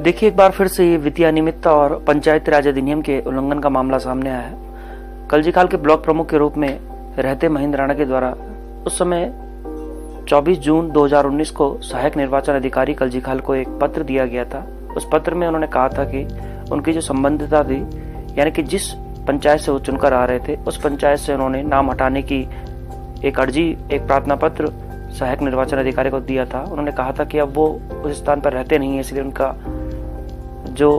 देखिए, एक बार फिर से ये वित्तीय अनियमितता और पंचायती राज अधिनियम के उल्लंघन का मामला सामने आया है। कलजीखाल के ब्लॉक प्रमुख के रूप में रहते महेंद्र राणा के द्वारा उस समय 24 जून 2019 को सहायक निर्वाचन अधिकारी कलजीखाल को एक पत्र दिया गया था। उस पत्र में उन्होंने कहा था कि उनकी जो संबंधिता थी, यानी कि जिस पंचायत से वो चुनकर आ रहे थे, उस पंचायत से उन्होंने नाम हटाने की एक अर्जी, एक प्रार्थना पत्र सहायक निर्वाचन अधिकारी को दिया था। उन्होंने कहा था कि अब वो उस स्थान पर रहते नहीं है, इसलिए उनका जो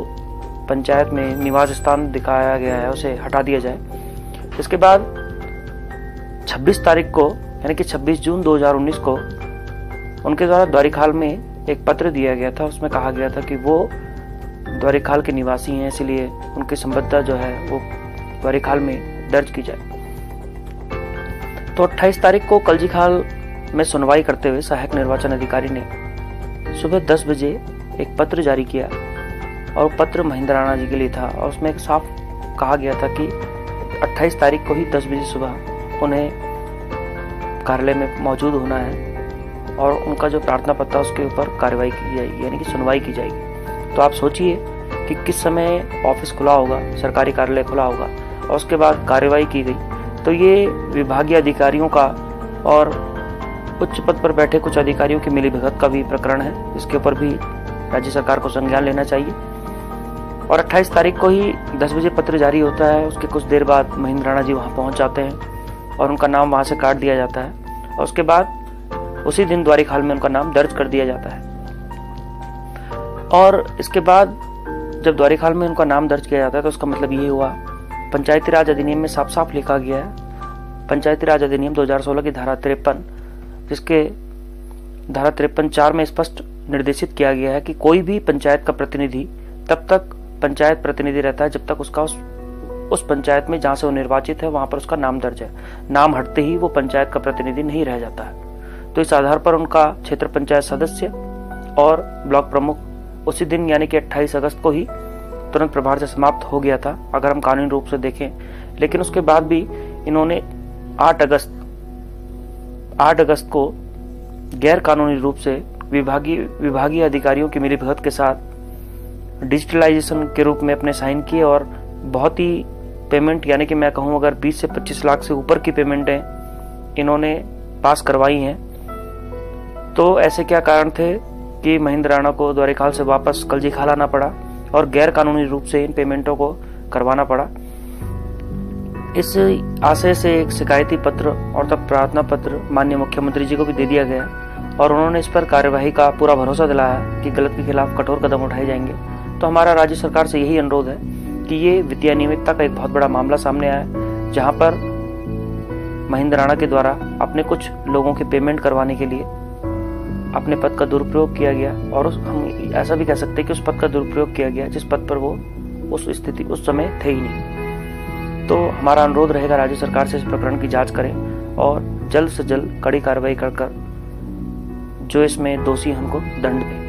पंचायत में निवास स्थान दिखाया गया है उसे हटा दिया जाए। इसके बाद 26 तारीख को, यानी कि 26 जून 2019 को उनके द्वारा द्वारीखाल में एक पत्र दिया गया था। उसमें कहा गया था कि वो द्वारीखाल के निवासी हैं, इसलिए उनकी संबद्धता जो है वो द्वारीखाल में दर्ज की जाए। तो 28 तारीख को कलजीखाल में सुनवाई करते हुए सहायक निर्वाचन अधिकारी ने सुबह 10 बजे एक पत्र जारी किया और पत्र महेंद्र राणा जी के लिए था। और उसमें एक साफ कहा गया था कि 28 तारीख को ही 10 बजे सुबह उन्हें कार्यालय में मौजूद होना है और उनका जो प्रार्थना पत्र उसके ऊपर कार्रवाई की जाएगी, यानी कि सुनवाई की जाएगी। तो आप सोचिए कि किस समय ऑफिस खुला होगा, सरकारी कार्यालय खुला होगा और उसके बाद कार्रवाई की गई। तो ये विभागीय अधिकारियों का और उच्च पद पर बैठे कुछ अधिकारियों की मिलीभगत का भी प्रकरण है। इसके ऊपर भी राज्य सरकार को संज्ञान लेना चाहिए। और 28 तारीख को ही 10 बजे पत्र जारी होता है। उसके कुछ देर बाद महेंद्र राणा जी वहां पहुंच जाते हैं और उनका नाम वहां से काट दिया जाता है और उसके बाद उसी दिन द्वारीखाल में उनका नाम दर्ज कर दिया जाता है। और इसके बाद जब द्वारीखाल में उनका नाम दर्ज किया जाता है तो उसका मतलब ये हुआ, पंचायती राज अधिनियम में साफ साफ लिखा गया है, पंचायती राज अधिनियम 2016 की धारा 53, जिसके धारा 53(4) में स्पष्ट निर्देशित किया गया है कि कोई भी पंचायत का प्रतिनिधि तब तक पंचायत प्रतिनिधि रहता है जब तक उसका उस पंचायत में जहां से वो निर्वाचित है वहां पर उसका नाम दर्ज है। नाम हटते ही वो पंचायत का प्रतिनिधि नहीं रह जाता है। तो इस आधार पर उनका क्षेत्र पंचायत सदस्य और ब्लॉक प्रमुख उसी दिन, यानी कि 28 अगस्त को ही तुरंत प्रभार से समाप्त हो गया था, अगर हम कानूनी रूप से देखें। लेकिन उसके बाद भी इन्होंने 8 अगस्त को गैर कानूनी रूप से विभागीय अधिकारियों की मिलीभगत के साथ डिजिटलाइजेशन के रूप में अपने साइन किए और बहुत ही पेमेंट, यानी कि मैं कहूं अगर 20 से 25 लाख से ऊपर की पेमेंटें इन्होंने पास करवाई हैं। तो ऐसे क्या कारण थे कि महेंद्र राणा को द्वारीखाल से वापस कलजीखाल आना पड़ा और गैर कानूनी रूप से इन पेमेंटों को करवाना पड़ा। इस आशय से एक शिकायती पत्र और तब प्रार्थना पत्र माननीय मुख्यमंत्री जी को भी दे दिया गया और उन्होंने इस पर कार्यवाही का पूरा भरोसा दिलाया कि गलत के खिलाफ कठोर कदम उठाए जाएंगे। तो हमारा राज्य सरकार से यही अनुरोध है कि ये वित्तीय अनियमितता का एक बहुत बड़ा मामला सामने आया है, जहां पर महेंद्र राणा के द्वारा अपने कुछ लोगों के पेमेंट करवाने के लिए अपने पद का दुरुपयोग किया गया। और हम ऐसा भी कह सकते हैं कि उस पद का दुरुपयोग किया गया जिस पद पर वो उस समय थे ही नहीं। तो हमारा अनुरोध रहेगा राज्य सरकार से इस प्रकरण की जांच करें और जल्द से जल्द कड़ी कार्रवाई कर जो इसमें दोषी हमको दंड दें।